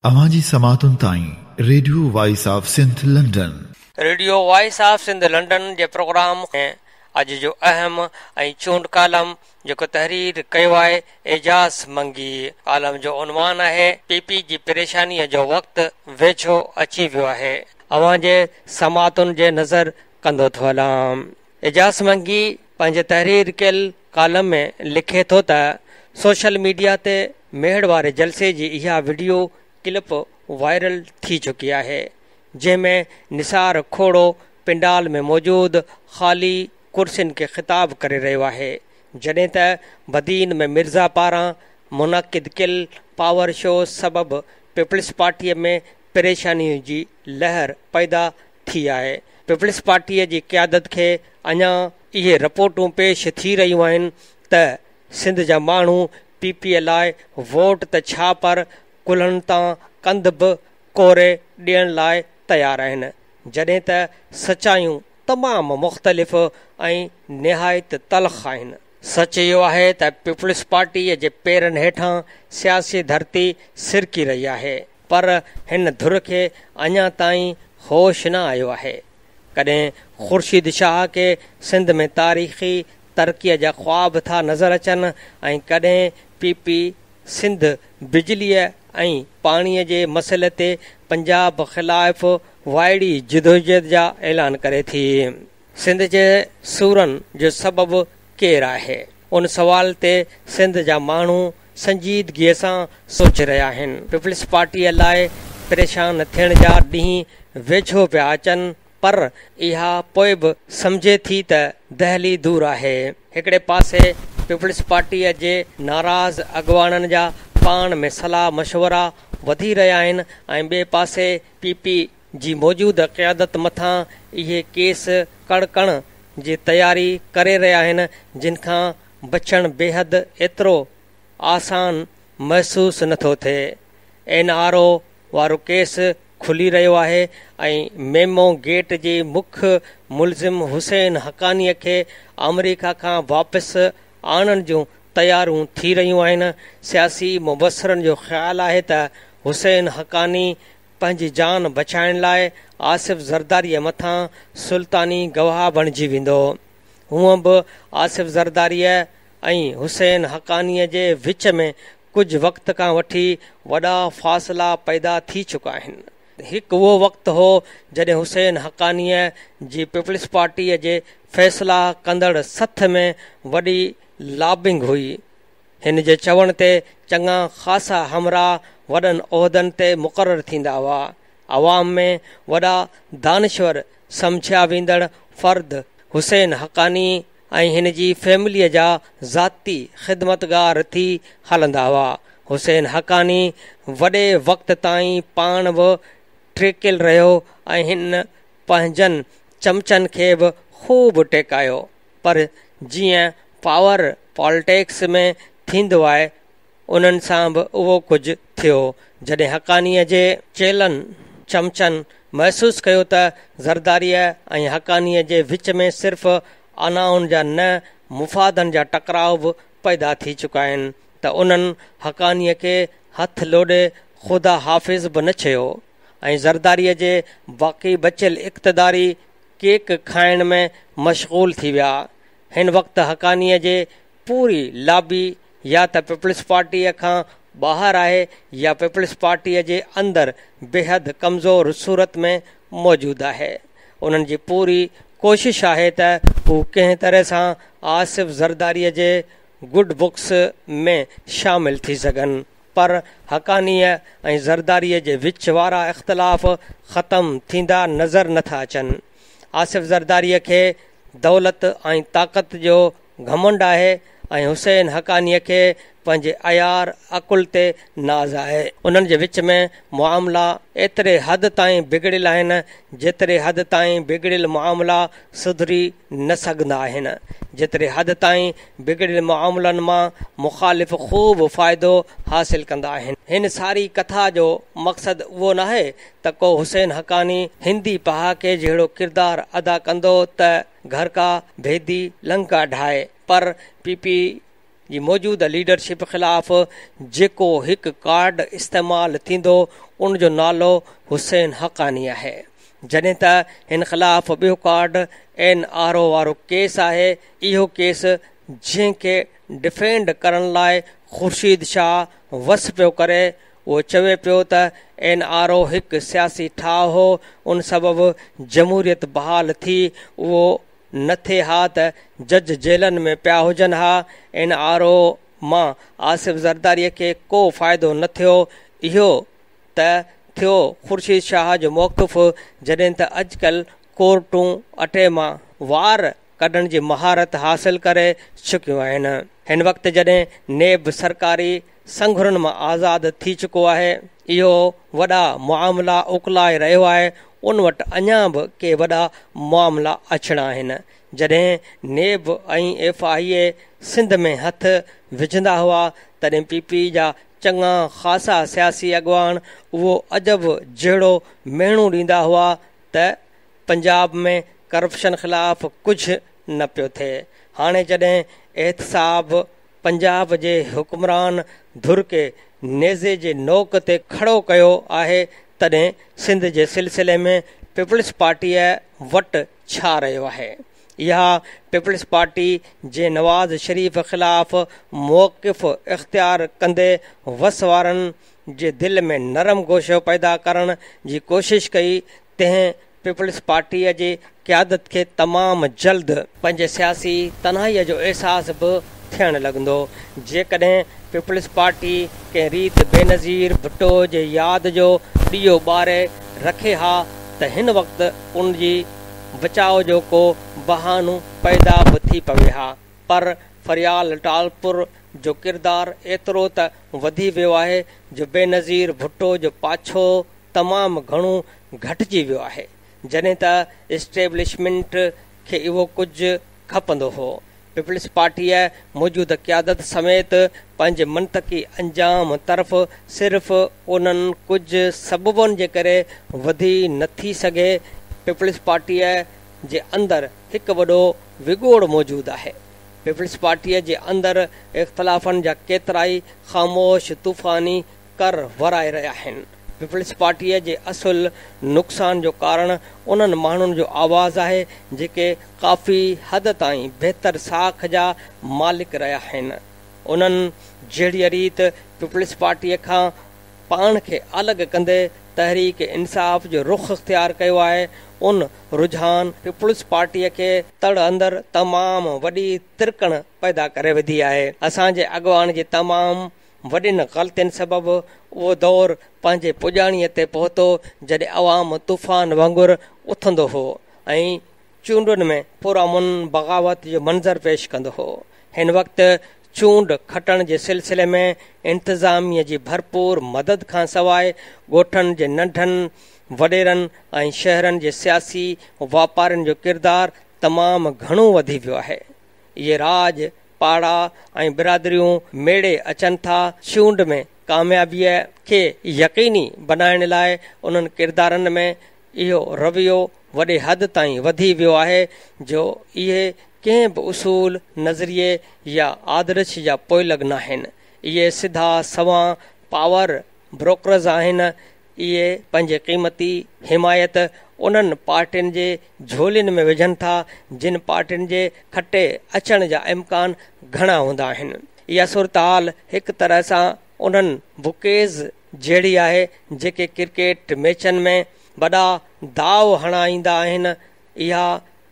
अवांजी समातुन ताईं radio voice of Sindh London. Radio voice of Sindh London जे प्रोग्राम में अॼु जो अहम ऐं चूंड कालम जेको तहरीर कयो आहे एजाज़ मंगी। कालम जो उनवान आहे पीपी जी परेशानीअ जो वक़्तु वेझो अची वियो आहे। अवां जे समातुन जे नज़र कंदो थो हलां। एजाज़ मंगी पंहिंजे तहरीर कयल कालम में लिखे थो त सोशल मीडिया ते मेड़ वारे जलसे जी इहा वीडियो क्लिप वायरल थी चुकी आहे, जंहिंमें निसार खोड़ो पिंडाल में मौजूद ख़ाली कुर्सियुनि खे ख़िताब करे रहियो आहे, जॾहिं त बदीन में मिर्ज़ा पारां मुनक़िद कयल पावर शो सबबि पीपल्स पार्टीअ में परेशानी जी लहर पैदा थी आहे। पीपल्स पार्टीअ जी क़यादत खे अञा इहे रिपोर्टूं पेश थी रहियूं आहिनि त सिंध जा माण्हू पीपीअ लाइ वोट त छा पर कुल्हनि तां कंध बि कोरे ॾियण लाइ तयारु आहिनि, जॾहिं त सचायूं तमामु मुख़्तलिफ़ ऐं निहायत तलख़ आहिनि। सच इहो आहे त पीपल्स पार्टीअ जे पेरनि हेठां सियासी धरती सिरकी रही आहे, पर हिन धुर खे अञा ताईं होश न आयो आहे। कॾहिं ख़ुर्शीद शाह खे सिंध में तारीख़ी तरक़ीअ जा ख़्वाब था नज़र अचनि ऐं कॾहिं पीपी सिंध बिजलीअ ऐं पाणीअ जे मसइले ते पंजाब ख़िलाफ़ वाइड़ी जिदोजहद जा ऐलान करे थी। सिंध जे सूरनि जो सबबु केरु आहे? उन सवाल ते सिंध जा माण्हू संजीदगीअ सां सोचे रहिया आहिनि। पीपल्स पार्टीअ लाइ परेशान थियण जा ॾींहं वेझो पिया अचनि, पर इहा पोइ बि सम्झे थी त दहली दूर आहे। हिकिड़े पासे पीपल्स पार्टीअ जे नाराज़ अॻुवाननि जा पाण में सलाह मशवरा वधी रहिया आहिनि ऐं ॿिए पासे पीपी जी मौजूदा क़यादत मथां इहे केस कड़कण जी तयारी करे रहिया आहिनि, जिन खां बचण बेहद एतिरो आसान महसूसु नथो थिए। NRO वारो केस खुली रहियो आहे ऐं मेमो गेट जे मुख्य मुलज़िम हुसैन हक़ानीअ खे अमरीका खां वापसि आणण जूं तयारियूं थी रहियूं आहिनि। सियासी मुबसरनि जो ख़्यालु आहे त हुसैन हक़ानी पंहिंजी जान बचाइण लाइ आसिफ़ ज़रदारीअ मथां सुल्तानी गवाह बणिजी वेंदो। हूअं बि आसिफ़ ज़रदारीअ ऐं हुसैन हक़ानीअ जे विच में कुझु वक़्त खां वठी वॾा फ़ासिला पैदा थी चुका आहिनि। हिकु उहो वक़्तु हो जॾहिं हुसैन हक़ानीअ जी पीपल्स पार्टीअ जे फ़ैसिला कंदड़ सथ में वॾी लॉबिंग हुई। हिन जे चवण ते चङा ख़ासा हमरा वॾनि उहिदनि ते मुक़ररु थींदा हुआ। अवाम में वॾा दानिश्वर सम्झिया वेंदड़ फ़र्द हुसैन हक़ानी ऐं हिन जी फैमिलीअ जा ज़ाती ख़िदमतगार थी हलंदा हुआ। हुसैन हक़ानी वॾे वक़्त ताईं पाण बि टेकियल रहियो ऐं हिन पंहिंजनि चमचनि खे बि ख़ूब टेकायो, पर जीअं पावर पॉलिटिक्स में थींदो आहे उन्हनि सां बि उहो कुझु थियो। जॾहिं हक़ानीअ जे चेलनि चमचनि महसूसु कयो त ज़रदारीअ ऐं हक़ानीअ जे विच में सिर्फ़ अनाउनि जा न मुफ़ादनि जा टकराव बि पैदा थी चुका आहिनि, त उन्हनि हक़ानीअ खे हथ लोॾे ख़ुदा हाफ़िज़ बि न चयो ऐं ज़रदारीअ जे बाक़ी बचियल इक़्तिदारी केक खाइण में मशग़ूल थी विया। हिन वक़्तु हक़ानीअ जे पूरी लॉबी या त पीपल्स पार्टीअ खां ॿाहिरि आहे या पीपल्स पार्टीअ जे अंदरि बेहद कमज़ोर सूरत में मौजूदु आहे। उन्हनि जी पूरी कोशिश आहे त हू कंहिं तरह सां आसिफ़ ज़रदारीअ जे गुड बुक्स में शामिल थी सघनि, पर हक़ानीअ ऐं ज़रदारीअ जे विच वारा इख़्तिलाफ़ ख़तमु थींदा नज़र नथा अचनि। आसिफ़ ज़रदारीअ खे दौलत ऐं ताक़त जो घमंड आहे ऐं हुसैन हक़ानीअ खे पंहिंजे अयार अकुल ते नाज़ आहे। उन्हनि जे विच में मुआमला एतिरे हद ताईं बिगड़ियल आहिनि जेतिरे हद ताईं बिगड़ियल मुआमला सुधरी न सघंदा आहिनि। जेतिरे हद ताईं बिगड़ियल मामलनि मां मुख़ालिफ़ ख़ूब फ़ाइदो हासिल कंदा आहिनि। हिन सारी कथा जो मक़सदु उहो न आहे त को हुसैन हक़ानी हिंदी पहाके जहिड़ो किरदारु अदा कंदो त घर का भेदी लंका ढाए, पर पीपी जी मौजूदा लीडरशिप ख़िलाफ़ जेको हिकु कार्ड इस्तेमालु थींदो उन जो नालो हुसैन हक़ानी आहे। जॾहिं त हिन ख़िलाफ़ ॿियो कार्ड NRO वारो केस आहे। इहो केस जंहिंखे डिफेंड करण लाइ ख़ुर्शीद शाह वस पियो करे, उहो चवे पियो त NRO हिकु सियासी ठाह हो, उन सबबि जमहूरियत बहाल थी उहो न थिए हा त जज जेलनि में पिया हुजनि हा। NRO मां आसिफ़ ज़रदारीअ खे को फ़ाइदो न थियो। इहो त थियो ख़ुर्शीद शाह जो मौक़िफ़, जॾहिं त अॼुकल्ह कोर्टूं अटे मां वार कढण जी महारत हासिल करे चुकियूं आहिनि। हिन वक़्तु जॾहिं नेब सरकारी संघुरनि मां आज़ादु थी चुको आहे, इहो वॾा मामला उकलाए रहियो आहे। उन वटि अञा बि के वॾा मामला अचणा आहिनि। जॾहिं नेब ऐं FIA सिंध में हथ विझंदा हुआ तॾहिं PP जा चङा ख़ासा सियासी अॻवान उहो अजब जहिड़ो मेणू ॾींदा हुआ त पंजाब में करप्शन ख़िलाफ़ कुझु न पियो थिए। हाणे जॾहिं एहतसाब पंजाब जे हुक्मरान धुर खे नेज़े जे नोक ते खड़ो कयो आहे, तॾहिं सिंध जे सिलसिले में पीपल्स पार्टीअ वटि छा रहियो आहे। इहा पीपल्स पार्टी जे नवाज़ शरीफ़ ख़िलाफ़ मौक़िफ़ इख़्तियार कंदे वस वारनि जे दिलि में नरम गोशो पैदा करण जी कोशिश कई। तंहिं पीपल्स पार्टीअ जी क़यादत खे तमामु जल्द पंहिंजे सियासी तनाईअ जो अहसास बि थियणु लॻंदो। जेकॾहिं पीपल्स पार्टी कंहिं रीत बेनज़ीर भुट्टो जे यादि जो ॾीओ ॿारे रखे हा त हिन वक़्तु उन जी बचाव जो को बहानो पैदा बि थी पवे हा। पर फरियाल टालपुर जो किरदारु एतिरो त वधी वियो आहे जो बेनज़ीर भुट्टो जो पाछो तमामु घणो घटिजी वियो आहे। जॾहिं त इस्टेब्लिशमेंट खे इहो कुझु खपंदो हो। पीपल्स पार्टीअ मौजूदा क़यादत समेत पंहिंजे मंतक़ी अंजाम तरफ़ सिर्फ़ उन्हनि कुझु सबबनि जे करे वधी न थी सघे। पीपल्स पार्टीअ जे अंदरि हिकु वॾो विगोड़ मौजूदु आहे। पीपल्स पार्टीअ जे अंदरि इख़्तिलाफ़नि जा केतिराई ख़ामोश तूफ़ानी कर वराए रहिया आहिनि। पीपल्स पार्टीअ जे असुल नुक़सान जो कारण उन्हनि माण्हुनि जो आवाज़ आहे जेके काफ़ी हद ताईं बहितर साख जा मालिक रहिया आहिनि। उन्हनि जहिड़ीअ रीति पीपल्स पार्टीअ खां पाण खे अलॻि कंदे तहरीक इंसाफ़ जो रुख़ इख़्तियार कयो आहे, उन रुझान पीपल्स पार्टीअ खे तड़ अंदरि तमामु वॾी तिरकण पैदा करे विधी आहे। असांजे अॻवान जे तमामु वॾियुनि ग़लतियुनि सबबि उहो दौरु पंहिंजे पुॼाणीअ ते पहुतो जॾहिं अवाम तूफ़ान वांगुरु उथंदो हो ऐं चूंडुनि में पुरअमन बग़ावत जो मंज़र पेश कंदो हो। हिन वक़्तु चूंड खटण जे सिलसिले में इंतिज़ामिया जी भरपूर मदद खां सवाइ ॻोठनि जे नंढनि वॾेरनि ऐं शहरनि जे सियासी वापारियुनि जो किरदारु तमामु घणो वधी वियो आहे। इहे राज पाड़ा ऐं बिरादरियूं मेड़े अचनि था। चूंड में कामयाबीअ खे यक़ीनी बनाइण लाइ उन्हनि किरदारनि में इहो रवैयो वॾे हद ताईं वधी वियो आहे जो इहे कंहिं बि उसूल नज़रिए या आदर्श जा पोइलॻ न आहिनि। इहे सिधा सवां पावर ब्रोकर्स आहिनि। इहे पंहिंजे क़ीमती हिमायत उन्हनि पार्टियुनि जे झोलियुनि में विझनि था जिन पार्टियुनि जे खटे अचण जा इम्कान घणा हूंदा आहिनि। इहा सूरत हाल हिकु तरह सां उन्हनि बुकेज़ जहिड़ी आहे जेके क्रिकेट मैचनि में वॾा दाव हणाईंदा आहिनि। इहा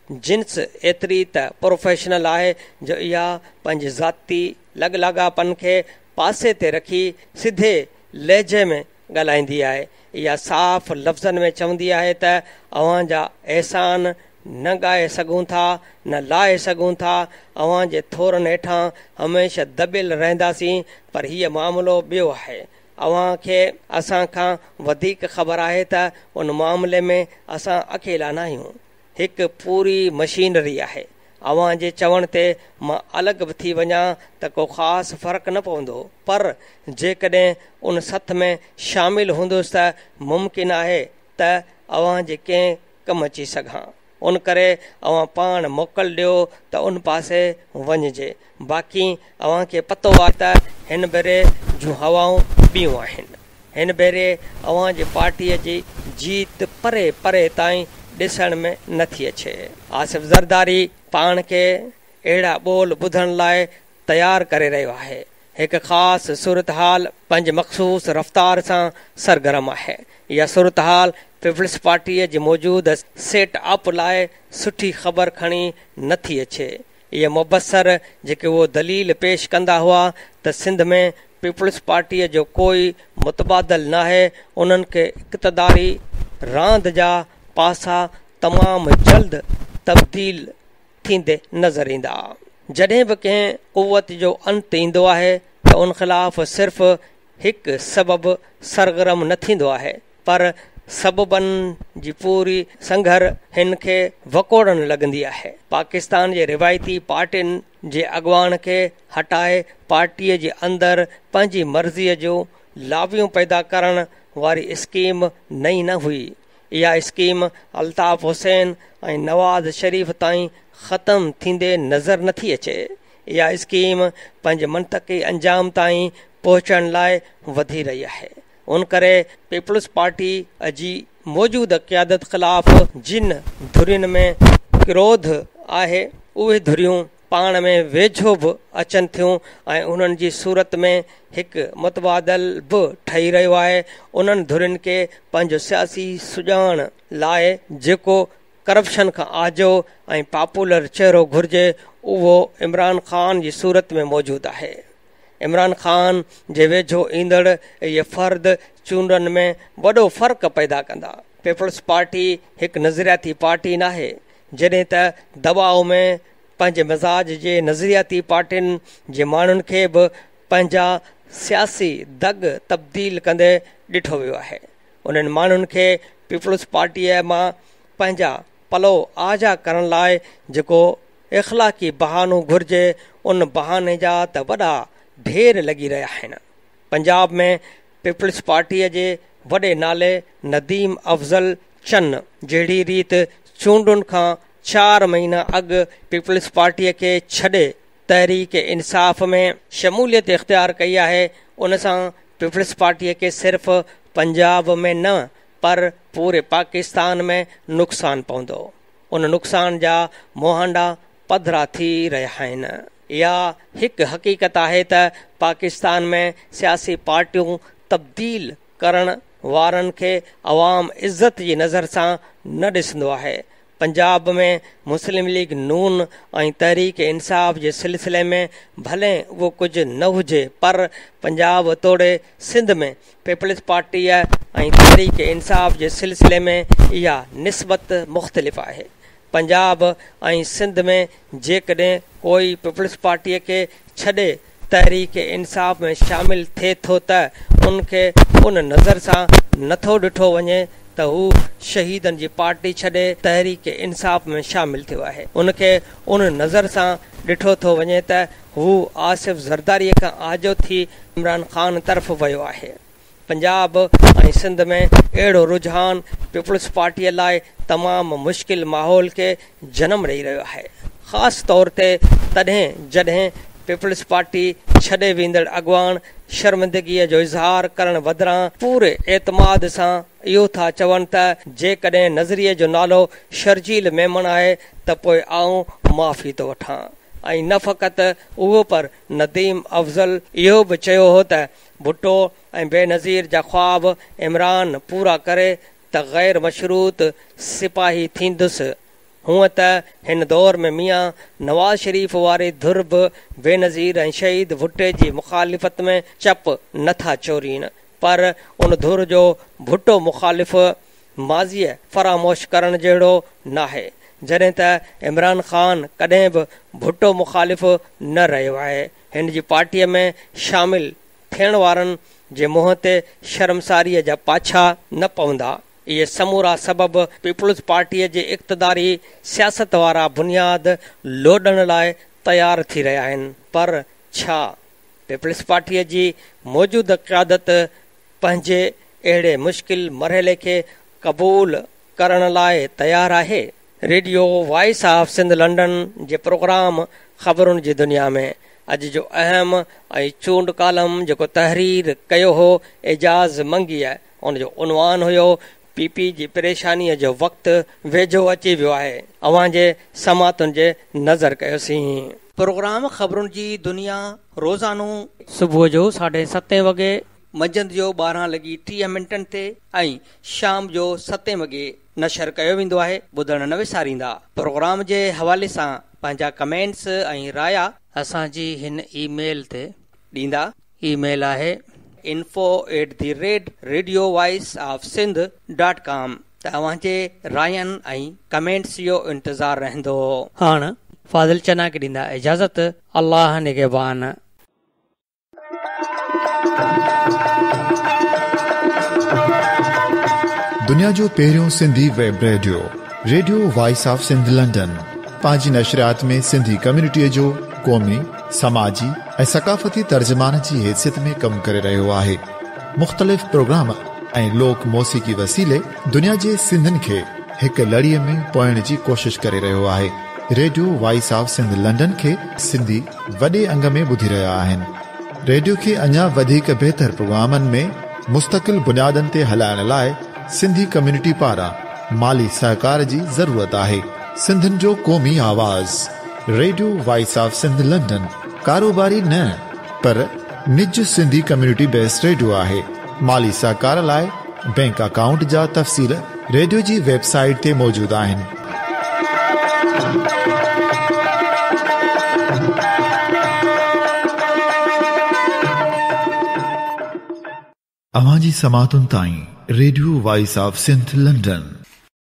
जिन्स एतिरी त प्रोफेशनल आहे जो इहा पंहिंजे ज़ाती लॻलाॻापन खे पासे ते रखी सिधे लहजे में ॻाल्हाईंदी आहे। इहा साफ़ लफ़्ज़नि में चवंदी आहे त अव्हां जा अहसान न ॻाए सघूं था न लाहे सघूं था। अव्हां जे थोरनि हेठां हमेशह दॿियल रहंदासीं, पर हीअ मामिलो ॿियो आहे। अव्हां खे असां खां वधीक ख़बर आहे त उन मामले में असां अकेला न आहियूं। हिकु पूरी मशीनरी आहे। अव्हां जे चवण ते मां अलॻि बि थी वञा त को ख़ासि फ़र्क़ु न पवंदो, पर जेकॾहिं उन सथ में शामिलु हूंदुसि त मुमकिन आहे त अव्हां जे कंहिं कमु अची सघां। उन करे अवां पाण मोकल ॾियो त उन पासे वञिजे। बाक़ी अव्हां खे पतो आहे त हिन भेरे जूं हवाऊं ॿियूं आहिनि। हिन भेरे अव्हां जी पार्टीअ जी जीत परे परे ताईं ॾिसण में नथी अचे। आसिफ ज़रदारी पाण खे अहिड़ा ॿोल ॿुधण लाइ तयारु करे रहियो आहे। हिकु ख़ासि सूरत हाल पंहिंजे मख़सूस रफ़्तार सां सरगर्म आहे। इहा सूरत हाल पीपल्स पार्टीअ जे मौजूदु सेट अप लाइ सुठी ख़बर खणी नथी अचे। इहे मुबसर जेके उहो दलील पेश कंदा हुआ त सिंध में पीपल्स पार्टीअ जो कोई मुतबादल न आहे, उन्हनि खे इक़्तिदारी रांदि जा पासा तमामु जल्द तब्दील थींदे नज़र ईंदा। जॾहिं बि कंहिं क़ुवत जो अंत ईंदो आहे त उन ख़िलाफ़ सिर्फ़ु हिकु सबबु सरगर्म न थींदो आहे, पर सबबनि जी पूरी संघर हिन खे वकोड़ण लॻंदी आहे। पाकिस्तान जे रिवायती पार्टियुनि जे अॻुवान खे हटाए पार्टीअ जे अंदरि पंहिंजी मर्ज़ीअ जो लाबियूं पैदा करण वारी स्कीम नई न हुई। इहा स्कीम अल्ताफ़ हुसैन ऐं नवाज़ शरीफ़ ताईं ख़तमु थींदे नज़र नथी अचे। इहा स्कीम पंहिंजे मंतक़ी अंजाम ताईं पहुचण लाइ वधी रही आहे। उन करे पीपल्स पार्टी जी मौजूदा क़यादत ख़िलाफ़ जिन धुरियुनि में क्रोध आहे, उहे धुरियूं पाण में वेझो बि अचनि थियूं ऐं उन्हनि जी सूरत में हिकु मुतबादल बि ठही रहियो आहे। उन्हनि धुरियुनि खे पंहिंजो सियासी सुञाण लाइ जेको करप्शन खां आजो ऐं पॉपुलर चहिरो घुर्जे, उहो इमरान ख़ान जी सूरत में मौजूदु आहे। इमरान ख़ान जे वेझो ईंदड़ इहे फ़र्द चूंडनि में वॾो फ़र्क़ु पैदा कंदा। पीपल्स पार्टी हिकु नज़रियाती पार्टी नाहे, जॾहिं त दबाउ में पंहिंजे मिज़ाज जे नज़रियाती पार्टियुनि जे माण्हुनि खे बि पंहिंजा सियासी दग तब्दील कंदे ॾिठो वियो आहे। उन्हनि माण्हुनि खे पीपल्स पार्टीअ मां पंहिंजा पलो आजा करण लाइ जेको इख़्लाक़ी बहानो घुर्जे, उन बहाने जा त वॾा ढेर लॻी रहिया आहिनि। पंजाब में पीपल्स पार्टीअ जे वॾे नाले नदीम अफ़ज़ल चन्न जहिड़ी रीति चूंडुनि खां 4 महीना अॻु पीपल्स पार्टीअ खे छॾे तहरीक इंसाफ़ में शमूलियत इख़्तियार कई आहे, उन सां पीपल्स पार्टीअ खे सिर्फ़ु पंजाब में न पर पूरे पाकिस्तान में नुक़सानु पवंदो। उन नुक़सान जा मुहांडा पधरा थी रहिया आहिनि। इहा हिकु हक़ीक़त आहे त पाकिस्तान में सियासी पार्टियूं तब्दील करण वारनि खे अवाम इज़त जी नज़र सां न ॾिसंदो आहे। पंजाब में मुस्लिम लीग नून ऐं तहरीक इंसाफ़ जे सिलसिले में भले उहो कुझु न हुजे, पर पंजाब तोड़े सिंध में पीपल्स पार्टीअ ऐं तहरीक इंसाफ़ जे सिलसिले में इहा निस्बत मुख़्तलिफ़ आहे। पंजाब ऐं सिंध में जेकॾहिं कोई पीपल्स पार्टीअ खे छॾे तहरीक इंसाफ़ में शामिल थिए थो त उनखे उन नज़र सां नथो ॾिठो वञे त हू शहीदनि जी पार्टी छॾे तहरीक इंसाफ़ में शामिल थियो आहे। उनखे उन नज़र सां ॾिठो थो वञे त हू आसिफ ज़रदारीअ खां आजो थी इमरान ख़ान तरफ़ वियो आहे। पंजाब ऐं सिंध में अहिड़ो रुझान पीपल्स पार्टीअ लाइ तमामु मुश्किल माहौल खे जनम ॾेई रहियो आहे, ख़ासि तौर ते तॾहिं जॾहिं पीपल्स पार्टी छॾे वेंदड़ अॻुवान शर्मिंदगीअ जो इज़हार करण बदिरां पूरे एतमाद सां इहो था चवनि त जेकॾहिं नज़रिये जो नालो शर्जील मेमन आहे त पोइ आऊं माफ़ी थो वठां। ऐं न फ़क़ति उहो, पर नदीम अफ़ज़ल इहो बि चयो हो त भुट्टो ऐं बेनज़ीर जा ख़्वाब इमरान पूरा करे त ग़ैर मशरूत सिपाही थींदुसि। हूअं त हिन दौर में मियां नवाज़ शरीफ़ वारे धुर बि बेनज़ीर ऐं शहीद भुट्टे जी मुख़ालिफ़त में चप नथा चोरीनि, पर उन धुर जो भुट्टो मुख़ालिफ़ माज़ीअ फ़रामोश करण जहिड़ो नाहे, जॾहिं त इमरान ख़ान कॾहिं बि भुट्टो मुख़ालिफ़ न रहियो आहे। हिन जी पार्टीअ में शामिल थियण वारनि जे मुंहं ते शर्मसारीअ जा पाछा न पवंदा। इहे समूरा सबब पीपल्स पार्टीअ जे इक़्तिदारी सियासत वारा बुनियाद लोॾण लाइ तयारु थी रहिया आहिनि, पर छा पीपल्स पार्टीअ जी मौजूदा क़यादत पंहिंजे अहिड़े मुश्किल मरहले खे क़बूल करण लाइ तयारु आहे? Radio voice of Sindh London जे प्रोग्राम ख़बरुनि जी दुनिया में अॼु जो अहम ऐं चूंड कालम जेको तहरीर कयो हो एजाज़ मंगीअ, उन जो उनवान हुयो पीपी जी परेशानीअ जो वक़्तु वेझो अची वियो आहे। अव्हां जे समातुनि जे नज़र कयोसीं। प्रोग्राम ख़बरुनि जी दुनिया रोज़ानो सुबुह जो 7:30 वॻे, मंझंदि जो 12:30 ते ऐं शाम जो 7 वॻे नशर कयो वेंदो आहे। ॿुधण न विसारींदा। प्रोग्राम जे हवाले सां पंहिंजा कमेंट्स ऐं राया असांजी हिन ईमेल ते ॾींदा। ईमेल आहे info@radiovoiceofsindh.com। तव्हांजे रायनि ऐं कमेंट्स जो इंतज़ारु रहंदो। हाणे फाज़िल चना खे ॾींदा इजाज़त। अल्लाह निगहबान। दुनिया जो पहिरियों Sindhi web radio, radio voice of Sindh London, पंहिंजी नशरियात में सिंधी कम्युनिटीअ जो क़ौमी, समाजी ऐं सक़ाफ़ती तर्जुमान जी हैसियत में कमु करे रहियो आहे। मुख़्तलिफ़ प्रोग्राम ऐं लोक मौसीक़ी वसीले दुनिया जे सिंधनि खे हिकु लड़ीअ में पोइण जी कोशिश करे रहियो आहे। Radio voice of Sindh London खे सिंधी वॾे अंग में ॿुधी रहिया आहिनि। रेडियो खे अञा वधीक बहितर प्रोग्रामनि में मुस्तक़िल बुनियादनि ते हलाइण लाइ सिंधी कम्युनिटी पारां माली सहकार जी ज़रूरत आहे। सिंधनि जो क़ौमी आवाज़ radio voice of Sindh London कारोबारी न पर निज सिंधी कम्युनिटी बेस्ड रेडियो आहे। माली सहकार लाइ बैंक अकाउंट जा तफ़सील रेडियो जी वेबसाइट ते मौजूदु आहिनि। अवां जी समातुनि ताईं radio voice of Sindh London